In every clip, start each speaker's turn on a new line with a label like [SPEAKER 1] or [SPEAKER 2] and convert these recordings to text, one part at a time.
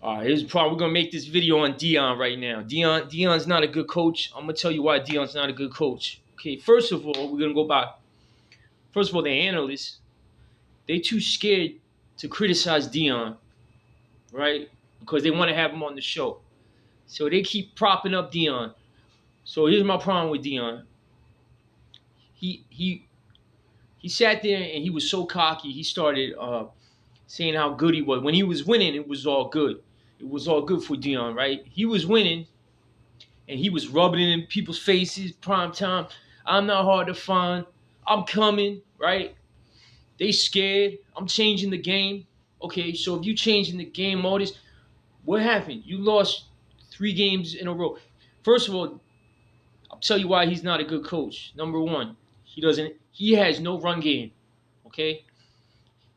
[SPEAKER 1] Here's the problem. We're gonna make this video on Deion right now. Deion's not a good coach. I'm gonna tell you why Deion's not a good coach. Okay, first of all, we're gonna go by. First of all, the analysts they too scared to criticize Deion, right? Because they want to have him on the show. So they keep propping up Deion. So here's my problem with Deion. He he he sat there and he was so cocky. He started saying how good he was. When he was winning, it was all good. It was all good for Deion, right? He was winning, and he was rubbing it in people's faces, prime time. I'm not hard to find. I'm coming, right? They scared. I'm changing the game. Okay, so if you changing the game, all this, what happened? You lost 3 games in a row. First of all, I'll tell you why he's not a good coach. Number one, he has no run game. Okay?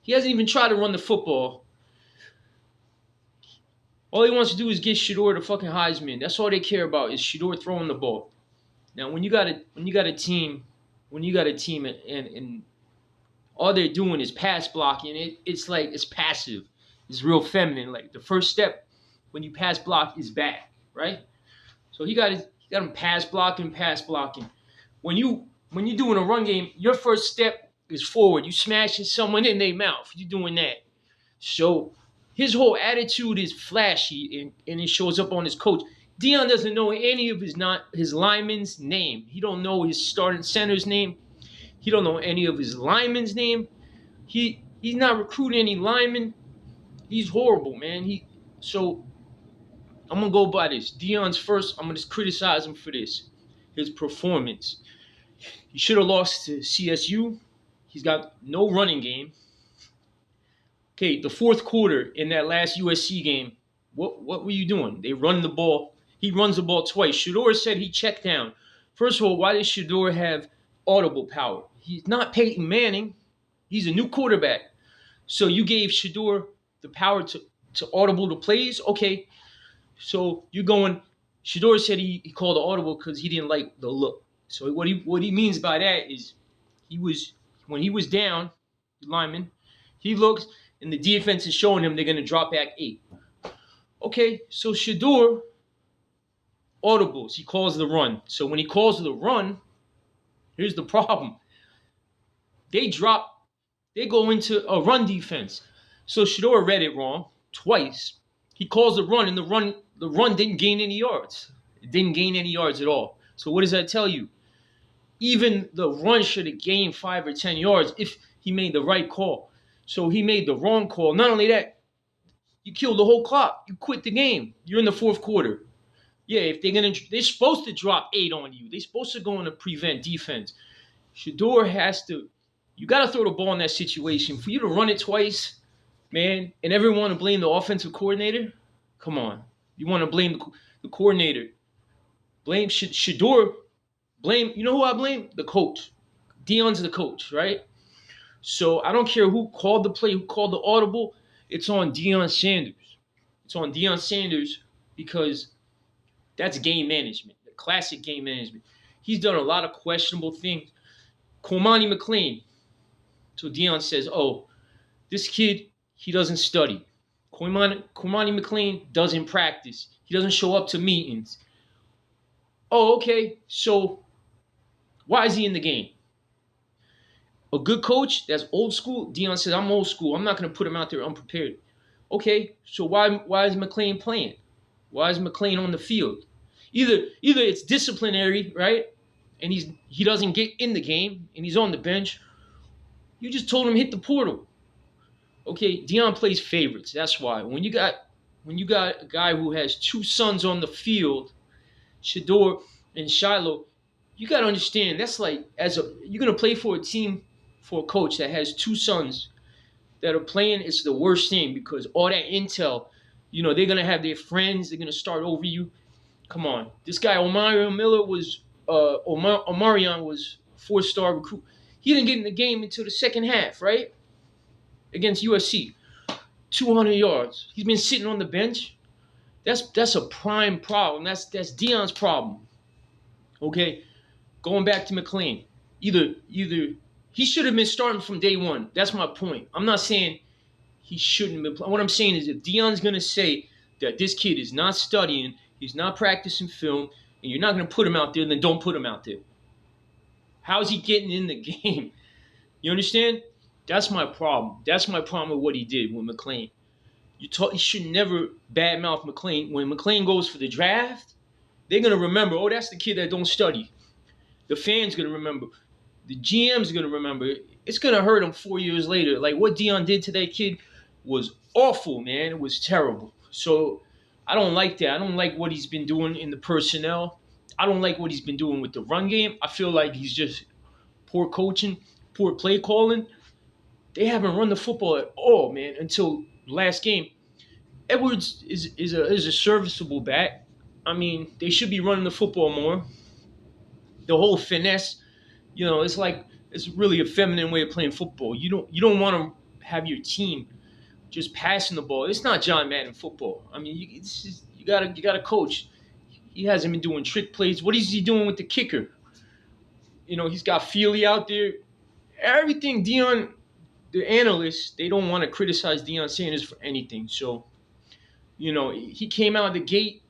[SPEAKER 1] He hasn't even tried to run the football. All he wants to do is get Shador the fucking Heisman. That's all they care about is Shador throwing the ball. Now, when you got a team, and all they're doing is pass blocking, it's like it's passive. It's real feminine. Like the first step when you pass block is back, right? So he got him pass blocking. When you're doing a run game, your first step is forward. You smashing someone in their mouth. You're doing that. So his whole attitude is flashy, and it shows up on his coach. Deion doesn't know any of his linemen's name. He don't know his starting center's name. He don't know any of his linemen's name. He's not recruiting any linemen. He's horrible, man. So I'm gonna go by this. Deion's first. I'm gonna just criticize him for this. His performance. He should have lost to CSU. He's got no running game. Okay, the fourth quarter in that last USC game, what were you doing? They run the ball. He runs the ball twice. Shador said he checked down. First of all, why does Shador have audible power? He's not Peyton Manning. He's a new quarterback. So you gave Shador the power to audible the plays? Okay. So you're going, Shador said he called the audible because he didn't like the look. So what he means by that is when he was down, the lineman, he looks and the defense is showing him they're going to drop back 8. Okay, so Shador audibles. He calls the run. So when he calls the run, here's the problem. They go into a run defense. So Shador read it wrong twice. He calls the run, and the run didn't gain any yards. It didn't gain any yards at all. So what does that tell you? Even the run should have gained 5 or 10 yards if he made the right call. So he made the wrong call. Not only that, you killed the whole clock. You quit the game. You're in the fourth quarter. Yeah, if they're supposed to drop 8 on you. They're supposed to go into prevent defense. Shador you got to throw the ball in that situation. For you to run it twice, man, and everyone want to blame the offensive coordinator? Come on. You want to blame the coordinator. Blame Shador. You know who I blame? The coach. Deion's the coach, right? So I don't care who called the play, who called the audible. It's on Deion Sanders. It's on Deion Sanders because that's game management, the classic game management. He's done a lot of questionable things. Cormani McClain. So Deion says, oh, this kid, he doesn't study. Cormani McClain doesn't practice. He doesn't show up to meetings. Oh, okay. So why is he in the game? A good coach that's old school. Deion says, I'm old school. I'm not going to put him out there unprepared. Okay, so why is McClain playing? Why is McClain on the field? Either it's disciplinary, right? And he doesn't get in the game and he's on the bench. You just told him hit the portal. Okay, Deion plays favorites. That's why. When you got a guy who has 2 sons on the field, Shador and Shiloh, you got to understand that's like you're going to play for a team, for a coach that has 2 sons that are playing. It's the worst thing because all that intel, they're going to have their friends. They're going to start over you. Come on. This guy, Omarion was 4-star recruit. He didn't get in the game until the second half, right? Against USC. 200 yards. He's been sitting on the bench. That's a prime problem. That's Deion's problem. Okay? Going back to McClain. Either he should have been starting from day one. That's my point. I'm not saying he shouldn't have been playing. What I'm saying is if Deion's going to say that this kid is not studying, he's not practicing film, and you're not going to put him out there, then don't put him out there. How's he getting in the game? You understand? That's my problem. That's my problem with what he did with McClain. You should never badmouth McClain. When McClain goes for the draft, they're going to remember, oh, that's the kid that don't study. The fans going to remember. The GM's going to remember. It's going to hurt him 4 years later. Like what Deion did to that kid was awful, man. It was terrible. So I don't like that. I don't like what he's been doing in the personnel. I don't like what he's been doing with the run game. I feel like he's just poor coaching, poor play calling. They haven't run the football at all, man, until last game. Edwards is a serviceable back. I mean, they should be running the football more. The whole finesse, it's really a feminine way of playing football. You don't want to have your team just passing the ball. It's not John Madden football. I mean, you gotta coach. He hasn't been doing trick plays. What is he doing with the kicker? He's got Feely out there. Everything Deion, the analysts, they don't want to criticize Deion Sanders for anything. So, he came out of the gate.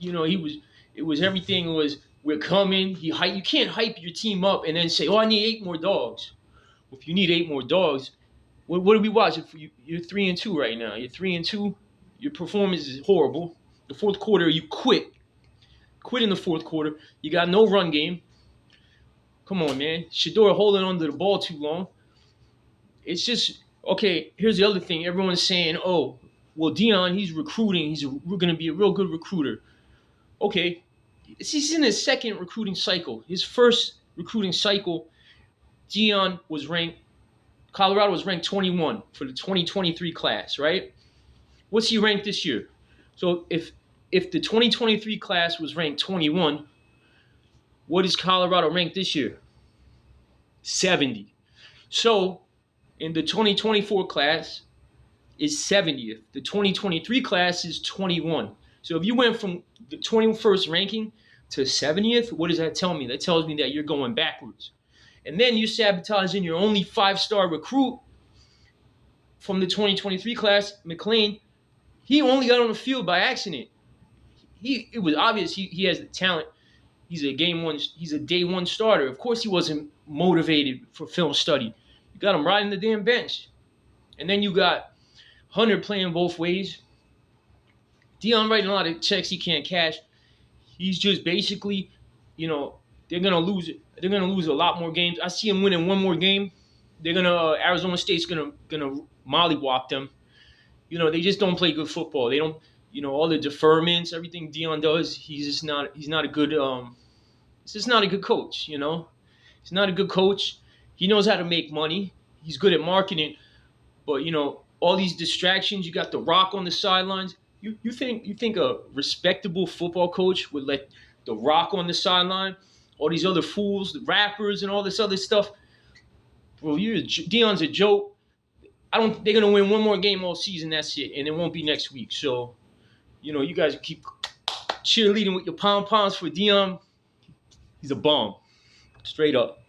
[SPEAKER 1] It was everything was, we're coming. You can't hype your team up and then say, oh, I need 8 more dogs. Well, if you need 8 more dogs, what are we watching for? You're 3-2 right now. You're 3-2. Your performance is horrible. The fourth quarter, you quit. Quit in the fourth quarter. You got no run game. Come on, man. Shedeur holding onto the ball too long. It's just, okay, here's the other thing. Everyone's saying, oh, well, Deion, he's recruiting. He's going to be a real good recruiter. Okay. He's in his second recruiting cycle. His first recruiting cycle, Colorado was ranked 21 for the 2023 class, right? What's he ranked this year? So if the 2023 class was ranked 21, what is Colorado ranked this year? 70. So in the 2024 class is 70th. The 2023 class is 21. So if you went from the 21st ranking to 70th, what does that tell me? That tells me that you're going backwards. And then you sabotaging your only 5-star recruit from the 2023 class, McClain. He only got on the field by accident. It was obvious he has the talent. He's a day one starter. Of course he wasn't motivated for film study. You got him riding the damn bench. And then you got Hunter playing both ways. Deion writing a lot of checks he can't cash. He's just basically, they're gonna lose a lot more games. I see him winning one more game. Arizona State's gonna mollywop them. They just don't play good football. They don't, all the deferments, everything Deion does. He's not a good coach. He's not a good coach. He knows how to make money. He's good at marketing, but all these distractions. You got The Rock on the sidelines. You think a respectable football coach would let The Rock on the sideline? All these other fools, the rappers, and all this other stuff. Bro, Deion's a joke. They're gonna win one more game all season. That's it, and it won't be next week. So, you guys keep cheerleading with your pom poms for Deion. He's a bum, straight up.